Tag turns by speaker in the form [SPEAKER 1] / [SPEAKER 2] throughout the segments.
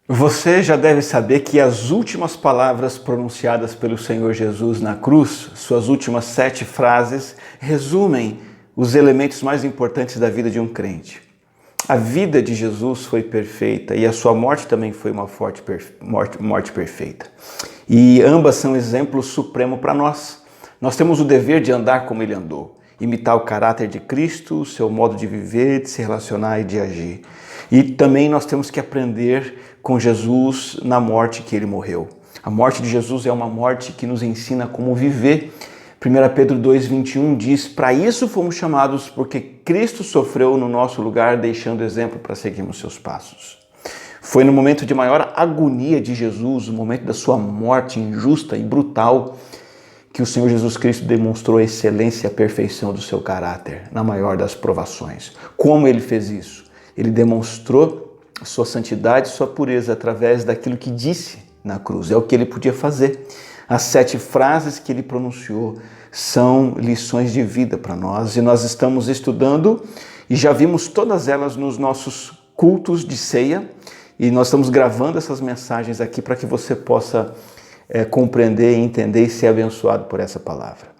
[SPEAKER 1] Você já deve saber que as últimas palavras pronunciadas pelo Senhor Jesus na cruz, suas últimas 7 frases, resumem os elementos mais importantes da vida de um crente. A vida de Jesus foi perfeita e a sua morte também foi uma morte perfeita. E ambas são exemplo supremo para nós. Nós temos o dever de andar como ele andou, imitar o caráter de Cristo, o seu modo de viver, de se relacionar e de agir. E também nós temos que aprender com Jesus na morte que ele morreu. A morte de Jesus é uma morte que nos ensina como viver. 1 Pedro 2,21 diz: para isso fomos chamados, porque Cristo sofreu no nosso lugar, deixando exemplo para seguirmos seus passos. Foi no momento de maior agonia de Jesus, no momento da sua morte injusta e brutal, que o Senhor Jesus Cristo demonstrou a excelência e a perfeição do seu caráter, na maior das provações. Como ele fez isso? Ele demonstrou sua santidade, sua pureza através daquilo que disse na cruz. É o que ele podia fazer. As 7 frases que ele pronunciou são lições de vida para nós e nós estamos estudando e já vimos todas elas nos nossos cultos de ceia e nós estamos gravando essas mensagens aqui para que você possa compreender, entender e ser abençoado por essa palavra.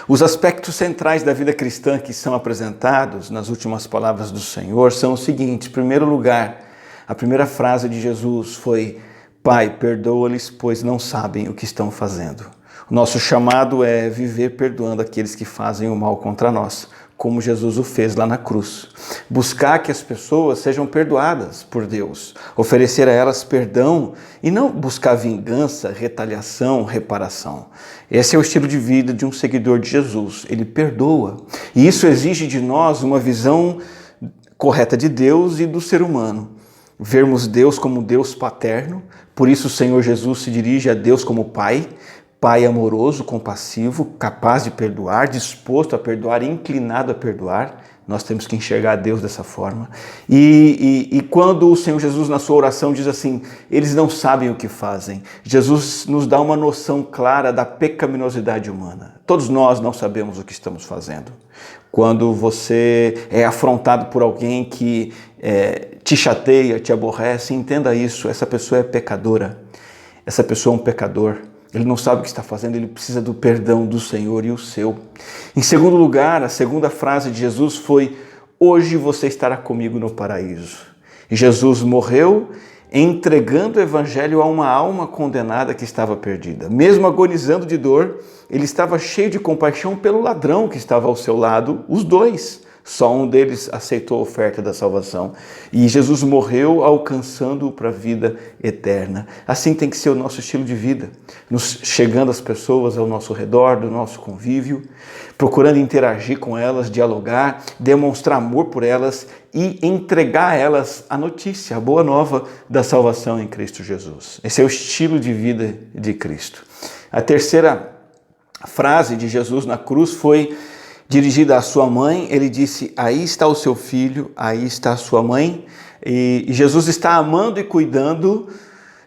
[SPEAKER 1] Os aspectos centrais da vida cristã que são apresentados nas últimas palavras do Senhor são os seguintes. Em primeiro lugar, a primeira frase de Jesus foi: Pai, perdoa-lhes, pois não sabem o que estão fazendo. O nosso chamado é viver perdoando aqueles que fazem o mal contra nós, como Jesus o fez lá na cruz. Buscar que as pessoas sejam perdoadas por Deus, oferecer a elas perdão e não buscar vingança, retaliação, reparação. Esse é o estilo de vida de um seguidor de Jesus. Ele perdoa. E isso exige de nós uma visão correta de Deus e do ser humano. Vermos Deus como Deus paterno, por isso o Senhor Jesus se dirige a Deus como Pai, Pai amoroso, compassivo, capaz de perdoar, disposto a perdoar, inclinado a perdoar. Nós temos que enxergar Deus dessa forma. E quando o Senhor Jesus na sua oração diz assim, eles não sabem o que fazem, Jesus nos dá uma noção clara da pecaminosidade humana. Todos nós não sabemos o que estamos fazendo. Quando você é afrontado por alguém que te chateia, te aborrece, entenda isso, essa pessoa é pecadora, essa pessoa é um pecador. Ele não sabe o que está fazendo, ele precisa do perdão do Senhor e o seu. Em segundo lugar, a segunda frase de Jesus foi: hoje você estará comigo no paraíso. E Jesus morreu entregando o evangelho a uma alma condenada que estava perdida. Mesmo agonizando de dor, ele estava cheio de compaixão pelo ladrão que estava ao seu lado, os dois. Só um deles aceitou a oferta da salvação. E Jesus morreu alcançando-o para a vida eterna. Assim tem que ser o nosso estilo de vida. Nos chegando às pessoas ao nosso redor, do nosso convívio, procurando interagir com elas, dialogar, demonstrar amor por elas e entregar a elas a notícia, a boa nova da salvação em Cristo Jesus. Esse é o estilo de vida de Cristo. A terceira frase de Jesus na cruz foi dirigida à sua mãe. Ele disse: aí está o seu filho, aí está a sua mãe. E Jesus está amando e cuidando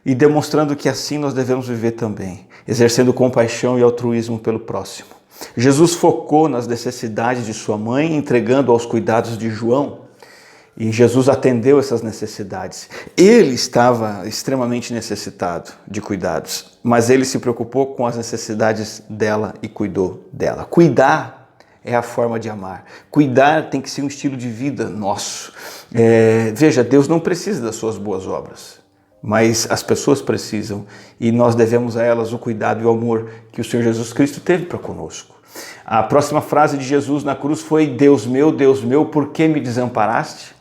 [SPEAKER 1] e demonstrando que assim nós devemos viver também, exercendo compaixão e altruísmo pelo próximo. Jesus focou nas necessidades de sua mãe, entregando aos cuidados de João. E Jesus atendeu essas necessidades. Ele estava extremamente necessitado de cuidados, mas ele se preocupou com as necessidades dela e cuidou dela. Cuidar é a forma de amar. Cuidar tem que ser um estilo de vida nosso. Veja, Deus não precisa das suas boas obras, mas as pessoas precisam e nós devemos a elas o cuidado e o amor que o Senhor Jesus Cristo teve para conosco. A próxima frase de Jesus na cruz foi: Deus meu, por que me desamparaste?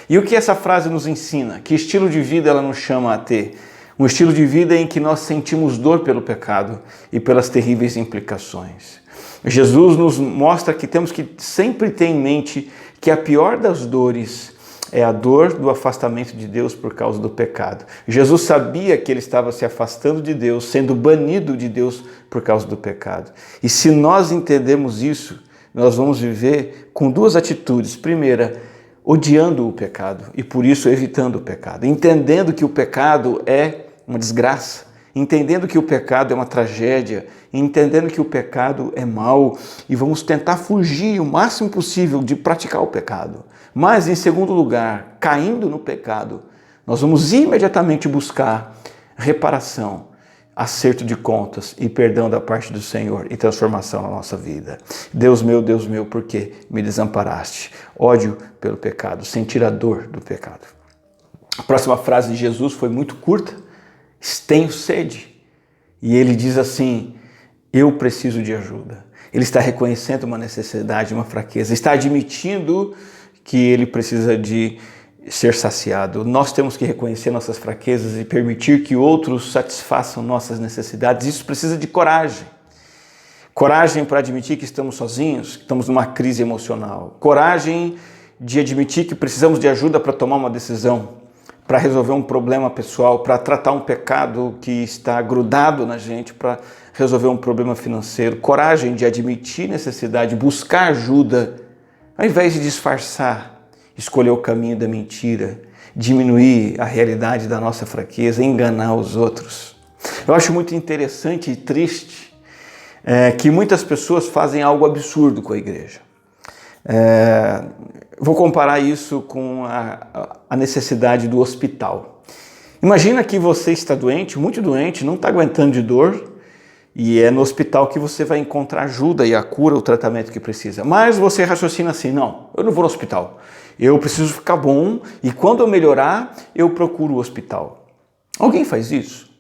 [SPEAKER 1] E o que essa frase nos ensina? Que estilo de vida ela nos chama a ter? Um estilo de vida em que nós sentimos dor pelo pecado e pelas terríveis implicações. Jesus nos mostra que temos que sempre ter em mente que a pior das dores é a dor do afastamento de Deus por causa do pecado. Jesus sabia que ele estava se afastando de Deus, sendo banido de Deus por causa do pecado. E se nós entendemos isso, nós vamos viver com 2 atitudes. Primeira, odiando o pecado e por isso evitando o pecado. Entendendo que o pecado é uma desgraça. Entendendo que o pecado é uma tragédia, entendendo que o pecado é mau e vamos tentar fugir o máximo possível de praticar o pecado. Mas, em segundo lugar, caindo no pecado, nós vamos imediatamente buscar reparação, acerto de contas e perdão da parte do Senhor e transformação na nossa vida. Deus meu, por que me desamparaste? Ódio pelo pecado, sentir a dor do pecado. A próxima frase de Jesus foi muito curta: tenho sede. E ele diz assim: eu preciso de ajuda. Ele está reconhecendo uma necessidade, uma fraqueza, está admitindo que ele precisa de ser saciado. Nós temos que reconhecer nossas fraquezas e permitir que outros satisfaçam nossas necessidades. Isso precisa de coragem. Coragem para admitir que estamos sozinhos, que estamos numa crise emocional. Coragem de admitir que precisamos de ajuda para tomar uma decisão, para resolver um problema pessoal, para tratar um pecado que está grudado na gente, para resolver um problema financeiro. Coragem de admitir necessidade, buscar ajuda, ao invés de disfarçar, escolher o caminho da mentira, diminuir a realidade da nossa fraqueza, enganar os outros. Eu acho muito interessante e triste que muitas pessoas fazem algo absurdo com a igreja. Vou comparar isso com a necessidade do hospital. Imagina que você está doente, muito doente, não está aguentando de dor, e é no hospital que você vai encontrar ajuda e a cura, o tratamento que precisa. Mas você raciocina assim: não, eu não vou no hospital. Eu preciso ficar bom e quando eu melhorar, eu procuro o hospital. Alguém faz isso?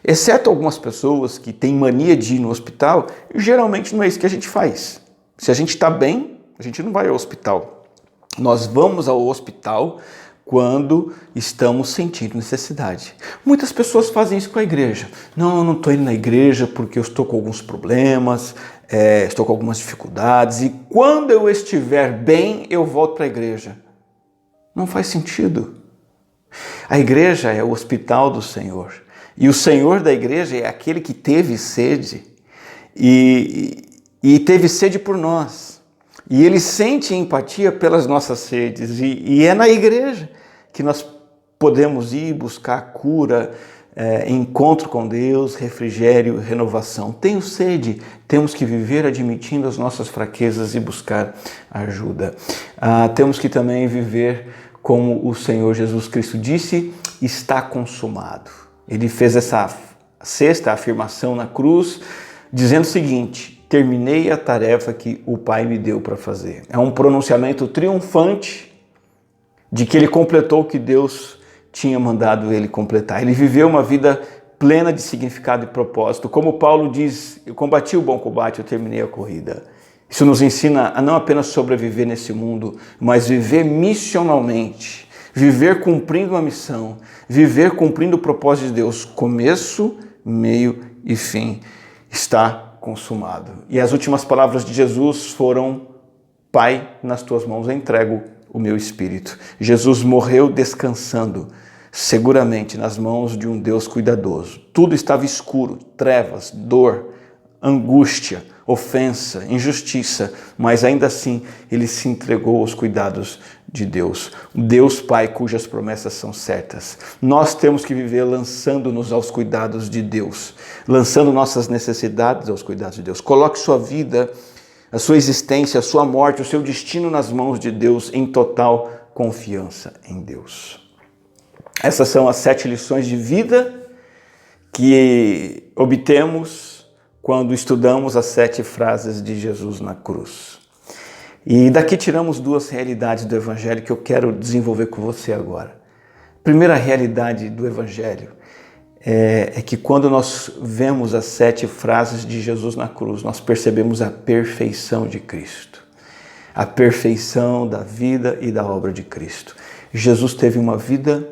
[SPEAKER 1] Exceto algumas pessoas que têm mania de ir no hospital, geralmente não é isso que a gente faz. Se a gente está bem, a gente não vai ao hospital. Nós vamos ao hospital quando estamos sentindo necessidade. Muitas pessoas fazem isso com a igreja. Não, eu não estou indo na igreja porque eu estou com alguns problemas, estou com algumas dificuldades e quando eu estiver bem, eu volto para a igreja. Não faz sentido. A igreja é o hospital do Senhor. E o Senhor da igreja é aquele que teve sede e teve sede por nós. E ele sente empatia pelas nossas sedes. E é na igreja que nós podemos ir buscar cura, encontro com Deus, refrigério, renovação. Tenho sede, temos que viver admitindo as nossas fraquezas e buscar ajuda. Temos que também viver como o Senhor Jesus Cristo disse: está consumado. Ele fez essa sexta afirmação na cruz, dizendo o seguinte: terminei a tarefa que o Pai me deu para fazer. É um pronunciamento triunfante de que ele completou o que Deus tinha mandado ele completar. Ele viveu uma vida plena de significado e propósito. Como Paulo diz: eu combati o bom combate, eu terminei a corrida. Isso nos ensina a não apenas sobreviver nesse mundo, mas viver missionalmente, viver cumprindo uma missão, viver cumprindo o propósito de Deus. Começo, meio e fim. Está consumado. E as últimas palavras de Jesus foram: Pai, nas tuas mãos entrego o meu espírito. Jesus morreu descansando seguramente nas mãos de um Deus cuidadoso. Tudo estava escuro, trevas, dor, angústia, ofensa, injustiça, mas ainda assim ele se entregou aos cuidados de Deus. Deus Pai cujas promessas são certas. Nós temos que viver lançando-nos aos cuidados de Deus, lançando nossas necessidades aos cuidados de Deus. Coloque sua vida, a sua existência, a sua morte, o seu destino nas mãos de Deus, em total confiança em Deus. Essas são as 7 lições de vida que obtemos quando estudamos as 7 frases de Jesus na cruz. E daqui tiramos 2 realidades do Evangelho que eu quero desenvolver com você agora. A primeira realidade do Evangelho é que quando nós vemos as 7 frases de Jesus na cruz, nós percebemos a perfeição de Cristo. A perfeição da vida e da obra de Cristo. Jesus teve uma vida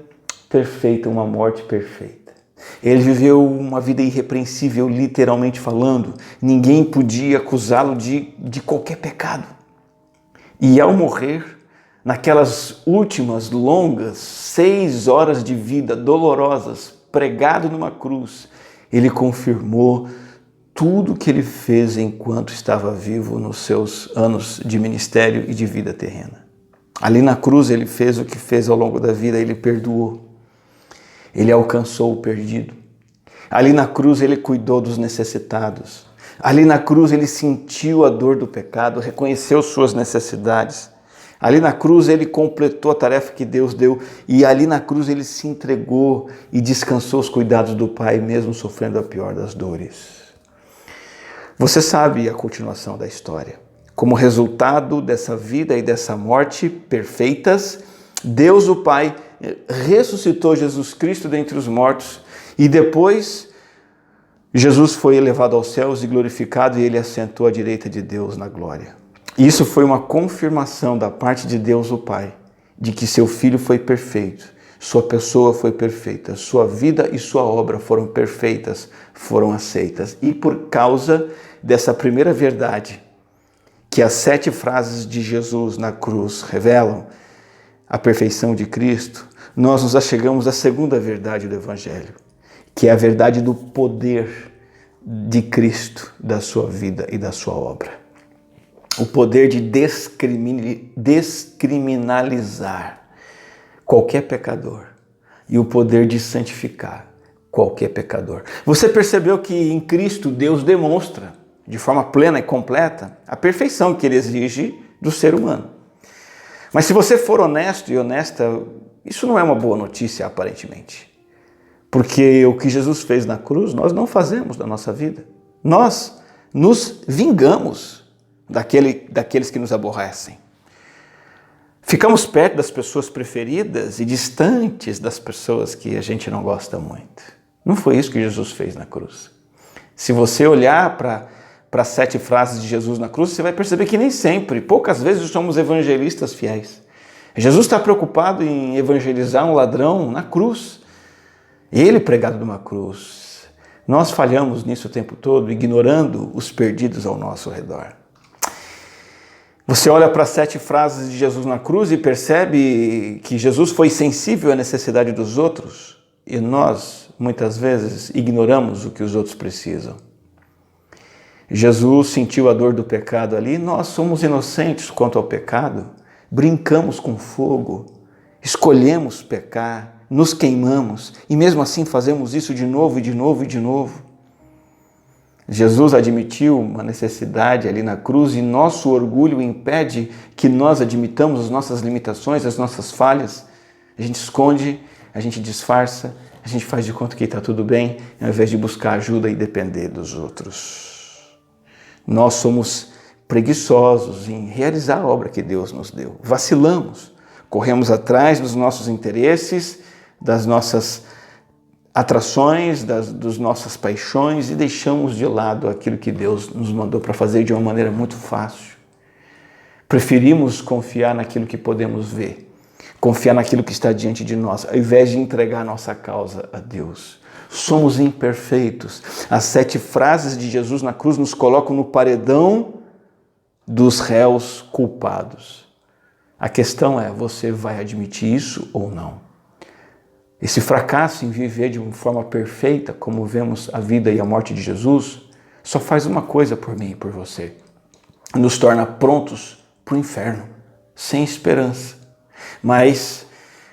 [SPEAKER 1] perfeita, uma morte perfeita. Ele viveu uma vida irrepreensível, literalmente falando. Ninguém podia acusá-lo de qualquer pecado. E ao morrer, naquelas últimas longas 6 horas de vida dolorosas, pregado numa cruz, ele confirmou tudo que ele fez enquanto estava vivo nos seus anos de ministério e de vida terrena. Ali na cruz ele fez o que fez ao longo da vida, ele perdoou. Ele alcançou o perdido. Ali na cruz ele cuidou dos necessitados. Ali na cruz ele sentiu a dor do pecado, reconheceu suas necessidades. Ali na cruz ele completou a tarefa que Deus deu e ali na cruz ele se entregou e descansou os cuidados do Pai, mesmo sofrendo a pior das dores. Você sabe a continuação da história. Como resultado dessa vida e dessa morte perfeitas, Deus o Pai ressuscitou Jesus Cristo dentre os mortos e depois Jesus foi elevado aos céus e glorificado e ele assentou à direita de Deus na glória. Isso foi uma confirmação da parte de Deus o Pai, de que seu Filho foi perfeito, sua pessoa foi perfeita, sua vida e sua obra foram perfeitas, foram aceitas. E por causa dessa primeira verdade, que as 7 frases de Jesus na cruz revelam, a perfeição de Cristo, nós nos achegamos à segunda verdade do Evangelho, que é a verdade do poder de Cristo, da sua vida e da sua obra. O poder de descriminalizar qualquer pecador e o poder de santificar qualquer pecador. Você percebeu que em Cristo Deus demonstra de forma plena e completa a perfeição que ele exige do ser humano. Mas se você for honesto e honesta, isso não é uma boa notícia aparentemente. Porque o que Jesus fez na cruz, nós não fazemos da nossa vida. Nós nos vingamos daqueles que nos aborrecem. Ficamos perto das pessoas preferidas e distantes das pessoas que a gente não gosta muito. Não foi isso que Jesus fez na cruz. Se você olhar para as 7 frases de Jesus na cruz, você vai perceber que nem sempre, poucas vezes somos evangelistas fiéis. Jesus está preocupado em evangelizar um ladrão na cruz. Ele pregado numa cruz. Nós falhamos nisso o tempo todo, ignorando os perdidos ao nosso redor. Você olha para as 7 frases de Jesus na cruz e percebe que Jesus foi sensível à necessidade dos outros e nós, muitas vezes, ignoramos o que os outros precisam. Jesus sentiu a dor do pecado ali, nós somos inocentes quanto ao pecado, brincamos com fogo, escolhemos pecar, nos queimamos e mesmo assim fazemos isso de novo e de novo e de novo. Jesus admitiu uma necessidade ali na cruz e nosso orgulho impede que nós admitamos as nossas limitações, as nossas falhas. A gente esconde, a gente disfarça, a gente faz de conta que está tudo bem, ao invés de buscar ajuda e depender dos outros. Nós somos preguiçosos em realizar a obra que Deus nos deu. Vacilamos, corremos atrás dos nossos interesses, das nossas atrações, das nossas paixões e deixamos de lado aquilo que Deus nos mandou para fazer de uma maneira muito fácil. Preferimos confiar naquilo que podemos ver, confiar naquilo que está diante de nós, ao invés de entregar a nossa causa a Deus. Somos imperfeitos. As 7 frases de Jesus na cruz nos colocam no paredão dos réus culpados. A questão é, você vai admitir isso ou não? Esse fracasso em viver de uma forma perfeita, como vemos a vida e a morte de Jesus, só faz uma coisa por mim e por você. Nos torna prontos para o inferno, sem esperança. Mas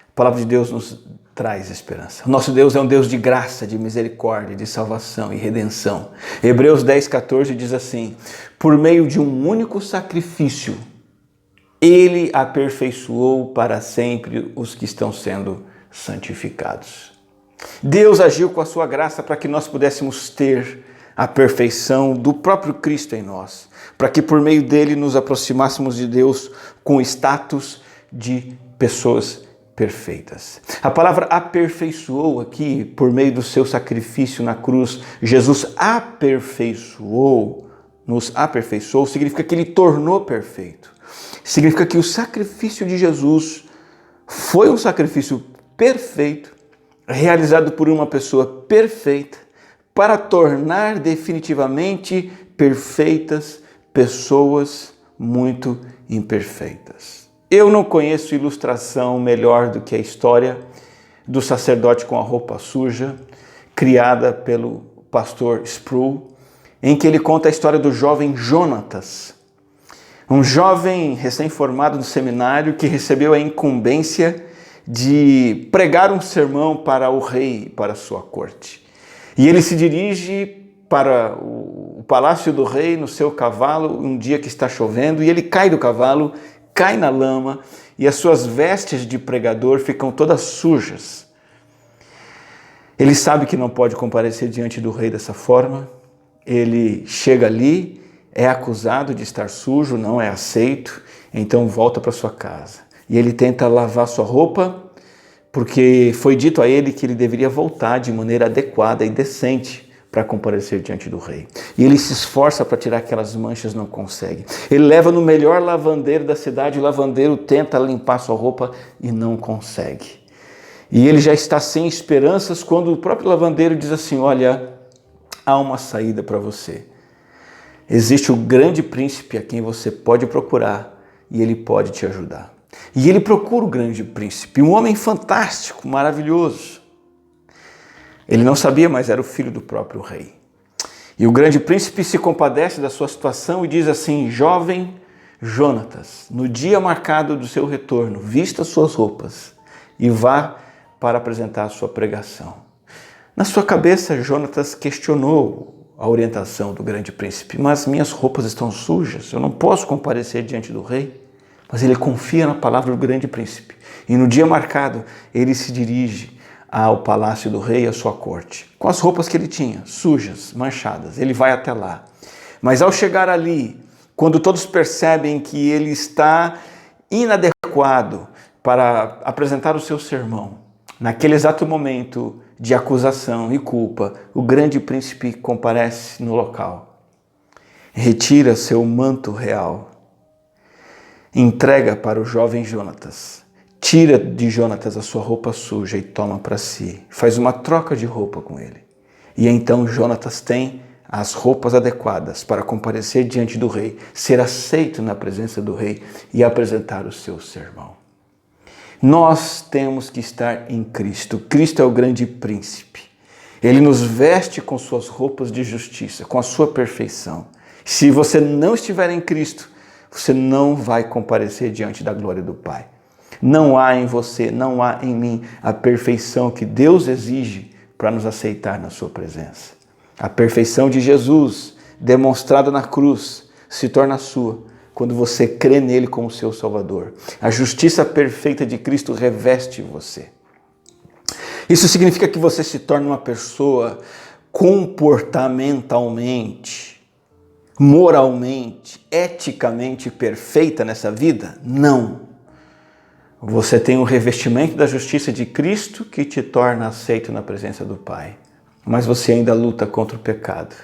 [SPEAKER 1] a palavra de Deus nos traz esperança. O nosso Deus é um Deus de graça, de misericórdia, de salvação e redenção. Hebreus 10:14 diz assim: por meio de um único sacrifício, Ele aperfeiçoou para sempre os que estão sendo santificados. Deus agiu com a sua graça para que nós pudéssemos ter a perfeição do próprio Cristo em nós, para que por meio dele nos aproximássemos de Deus com o status de pessoas perfeitas. A palavra aperfeiçoou aqui, por meio do seu sacrifício na cruz, Jesus nos aperfeiçoou, significa que ele tornou perfeito. Significa que o sacrifício de Jesus foi um sacrifício perfeito, realizado por uma pessoa perfeita, para tornar definitivamente perfeitas pessoas muito imperfeitas. Eu não conheço ilustração melhor do que a história do sacerdote com a roupa suja, criada pelo pastor Sproul, em que ele conta a história do jovem Jonatas, um jovem recém-formado no seminário que recebeu a incumbência de pregar um sermão para o rei, para a sua corte. E ele se dirige para o palácio do rei no seu cavalo, um dia que está chovendo, e ele cai do cavalo, cai na lama e as suas vestes de pregador ficam todas sujas. Ele sabe que não pode comparecer diante do rei dessa forma. Ele chega ali, é acusado de estar sujo, não é aceito, então volta para sua casa. E ele tenta lavar sua roupa, porque foi dito a ele que ele deveria voltar de maneira adequada e decente para comparecer diante do rei. E ele se esforça para tirar aquelas manchas, não consegue. Ele leva no melhor lavandeiro da cidade, o lavandeiro tenta limpar sua roupa e não consegue. E ele já está sem esperanças quando o próprio lavandeiro diz assim: olha, há uma saída para você. Existe o grande príncipe a quem você pode procurar e ele pode te ajudar. E ele procura o grande príncipe, um homem fantástico, maravilhoso. Ele não sabia, mas era o filho do próprio rei. E o grande príncipe se compadece da sua situação e diz assim: jovem Jonatas, no dia marcado do seu retorno, vista suas roupas e vá para apresentar a sua pregação. Na sua cabeça, Jonatas questionou a orientação do grande príncipe: mas minhas roupas estão sujas, eu não posso comparecer diante do rei. Mas ele confia na palavra do grande príncipe. E no dia marcado, ele se dirige ao palácio do rei, à sua corte, com as roupas que ele tinha, sujas, manchadas. Ele vai até lá. Mas ao chegar ali, quando todos percebem que ele está inadequado para apresentar o seu sermão, naquele exato momento de acusação e culpa, o grande príncipe comparece no local, retira seu manto real, entrega para o jovem Jonatas, tira de Jonatas a sua roupa suja e toma para si, faz uma troca de roupa com ele. E então Jonatas tem as roupas adequadas para comparecer diante do rei, ser aceito na presença do rei e apresentar o seu sermão. Nós temos que estar em Cristo. Cristo é o grande príncipe. Ele nos veste com suas roupas de justiça, com a sua perfeição. Se você não estiver em Cristo, você não vai comparecer diante da glória do Pai. Não há em você, não há em mim a perfeição que Deus exige para nos aceitar na sua presença. A perfeição de Jesus, demonstrada na cruz, se torna sua quando você crê nele como seu Salvador. A justiça perfeita de Cristo reveste você. Isso significa que você se torna uma pessoa comportamentalmente, moralmente, eticamente perfeita nessa vida? Não. Você tem o revestimento da justiça de Cristo que te torna aceito na presença do Pai. Mas você ainda luta contra o pecado.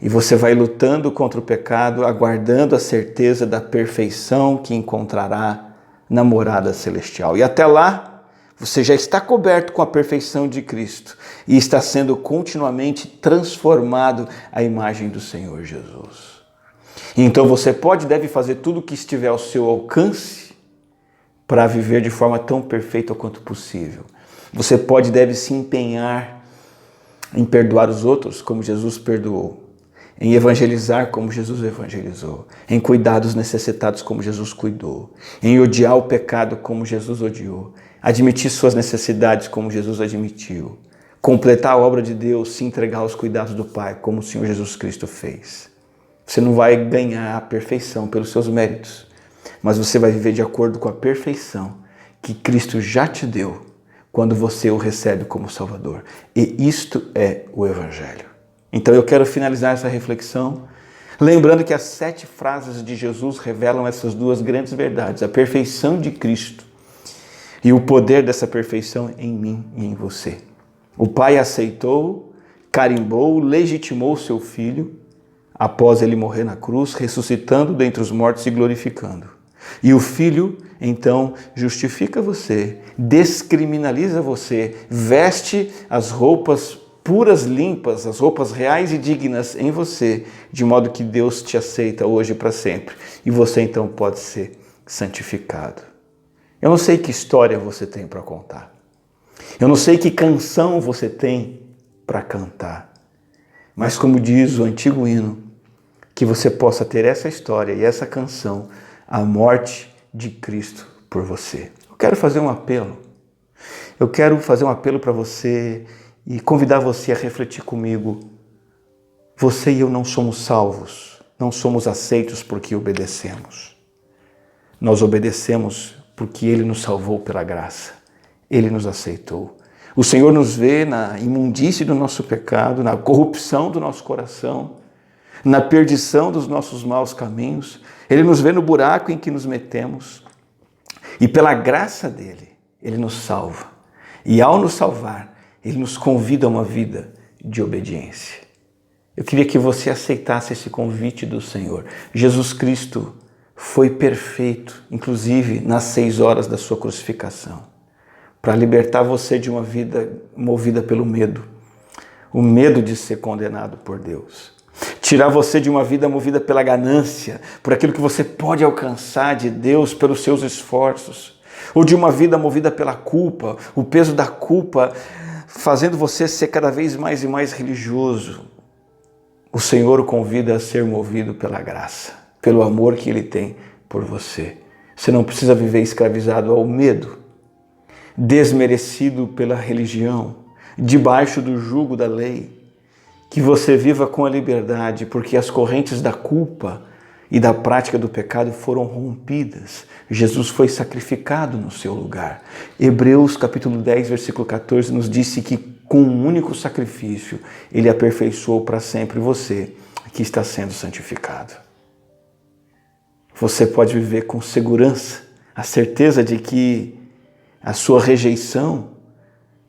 [SPEAKER 1] E você vai lutando contra o pecado, aguardando a certeza da perfeição que encontrará na morada celestial. E até lá, você já está coberto com a perfeição de Cristo e está sendo continuamente transformado à imagem do Senhor Jesus. Então você pode e deve fazer tudo o que estiver ao seu alcance para viver de forma tão perfeita quanto possível. Você pode e deve se empenhar em perdoar os outros como Jesus perdoou, em evangelizar como Jesus evangelizou, em cuidar dos necessitados como Jesus cuidou, em odiar o pecado como Jesus odiou, admitir suas necessidades como Jesus admitiu, completar a obra de Deus, se entregar aos cuidados do Pai como o Senhor Jesus Cristo fez. Você não vai ganhar a perfeição pelos seus méritos, mas você vai viver de acordo com a perfeição que Cristo já te deu quando você o recebe como Salvador. E isto é o Evangelho. Então eu quero finalizar essa reflexão lembrando que as 7 frases de Jesus revelam essas duas grandes verdades: a perfeição de Cristo e o poder dessa perfeição em mim e em você. O Pai aceitou, carimbou, legitimou seu Filho após ele morrer na cruz, ressuscitando dentre os mortos e glorificando. E o Filho, então, justifica você, descriminaliza você, veste as roupas puras, limpas, as roupas reais e dignas em você, de modo que Deus te aceita hoje e para sempre. E você então pode ser santificado. Eu não sei que história você tem para contar. Eu não sei que canção você tem para cantar. Mas como diz o antigo hino, que você possa ter essa história e essa canção, a morte de Cristo por você. Eu quero fazer um apelo. Eu quero fazer um apelo para você e convidar você a refletir comigo. Você e eu não somos salvos, não somos aceitos porque obedecemos. Nós obedecemos porque Ele nos salvou pela graça. Ele nos aceitou. O Senhor nos vê na imundície do nosso pecado, na corrupção do nosso coração, na perdição dos nossos maus caminhos. Ele nos vê no buraco em que nos metemos. E pela graça dele, Ele nos salva. E ao nos salvar, Ele nos convida a uma vida de obediência. Eu queria que você aceitasse esse convite do Senhor. Jesus Cristo foi perfeito, inclusive nas 6 horas da sua crucificação, para libertar você de uma vida movida pelo medo, o medo de ser condenado por Deus. Tirar você de uma vida movida pela ganância, por aquilo que você pode alcançar de Deus pelos seus esforços, ou de uma vida movida pela culpa, o peso da culpa fazendo você ser cada vez mais e mais religioso. O Senhor o convida a ser movido pela graça, pelo amor que Ele tem por você. Você não precisa viver escravizado ao medo, desmerecido pela religião, debaixo do jugo da lei. Que você viva com a liberdade, porque as correntes da culpa e da prática do pecado foram rompidas. Jesus foi sacrificado no seu lugar. Hebreus capítulo 10, versículo 14 nos disse que com um único sacrifício Ele aperfeiçoou para sempre você que está sendo santificado. Você pode viver com segurança, a certeza de que a sua rejeição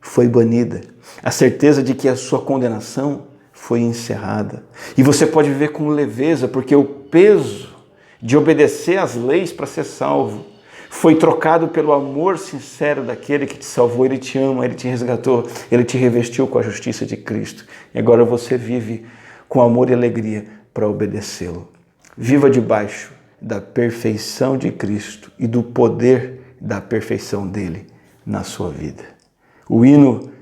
[SPEAKER 1] foi banida, a certeza de que a sua condenação foi encerrada. E você pode viver com leveza, porque o peso de obedecer às leis para ser salvo foi trocado pelo amor sincero daquele que te salvou. Ele te ama, Ele te resgatou, Ele te revestiu com a justiça de Cristo. E agora você vive com amor e alegria para obedecê-lo. Viva debaixo da perfeição de Cristo e do poder da perfeição dele na sua vida. O hino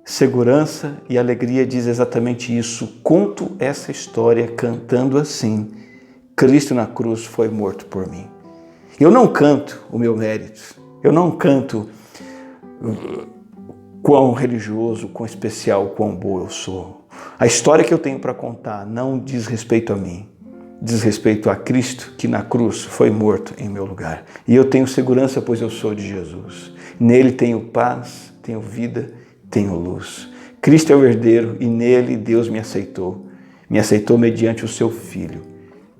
[SPEAKER 1] Segurança e Alegria diz exatamente isso. Conto essa história cantando assim: Cristo na cruz foi morto por mim. Eu não canto o meu mérito, eu não canto quão religioso, quão especial, quão bom eu sou. A história que eu tenho para contar não diz respeito a mim, diz respeito a Cristo que na cruz foi morto em meu lugar. E eu tenho segurança, pois eu sou de Jesus. Nele tenho paz, tenho vida, tenho luz. Cristo é o herdeiro e nele Deus me aceitou mediante o seu Filho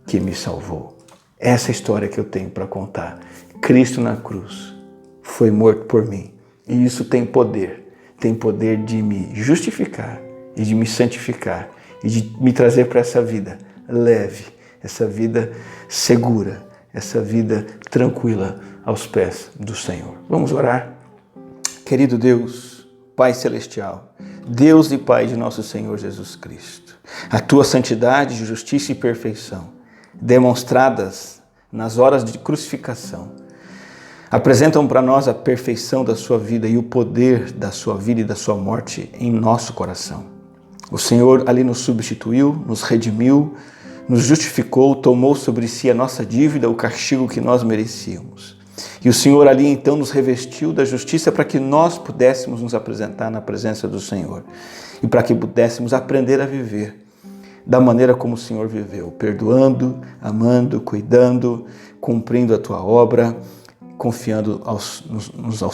[SPEAKER 1] que me salvou. Essa é a história que eu tenho para contar. Cristo na cruz foi morto por mim e isso tem poder de me justificar e de me santificar e de me trazer para essa vida leve, essa vida segura, essa vida tranquila aos pés do Senhor. Vamos orar? Querido Deus, Pai Celestial, Deus e Pai de nosso Senhor Jesus Cristo, a Tua santidade, justiça e perfeição, demonstradas nas horas de crucificação, apresentam para nós a perfeição da Sua vida e o poder da Sua vida e da Sua morte em nosso coração. O Senhor ali nos substituiu, nos redimiu, nos justificou, tomou sobre si a nossa dívida, o castigo que nós merecíamos. E o Senhor ali então nos revestiu da justiça para que nós pudéssemos nos apresentar na presença do Senhor e para que pudéssemos aprender a viver da maneira como o Senhor viveu, perdoando, amando, cuidando, cumprindo a Tua obra, confiando aos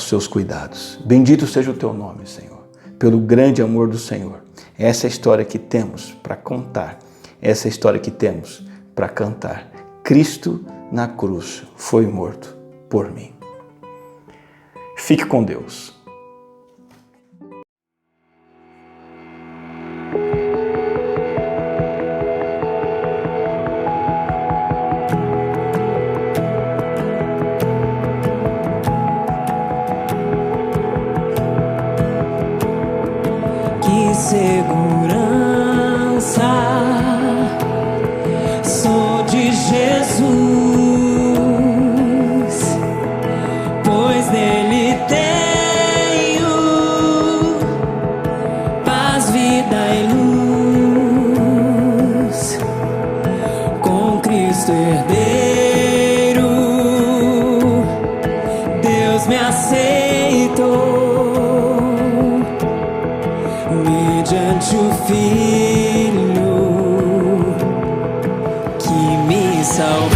[SPEAKER 1] Seus cuidados. Bendito seja o Teu nome, Senhor, pelo grande amor do Senhor. Essa é a história que temos para contar, essa é a história que temos para cantar. Cristo na cruz foi morto por mim. Fique com Deus.
[SPEAKER 2] Que segurança sou de Jesus, pois nele tenho paz, vida e luz. Com Cristo herdeiro, Deus me aceitou mediante o Filho que me salvou.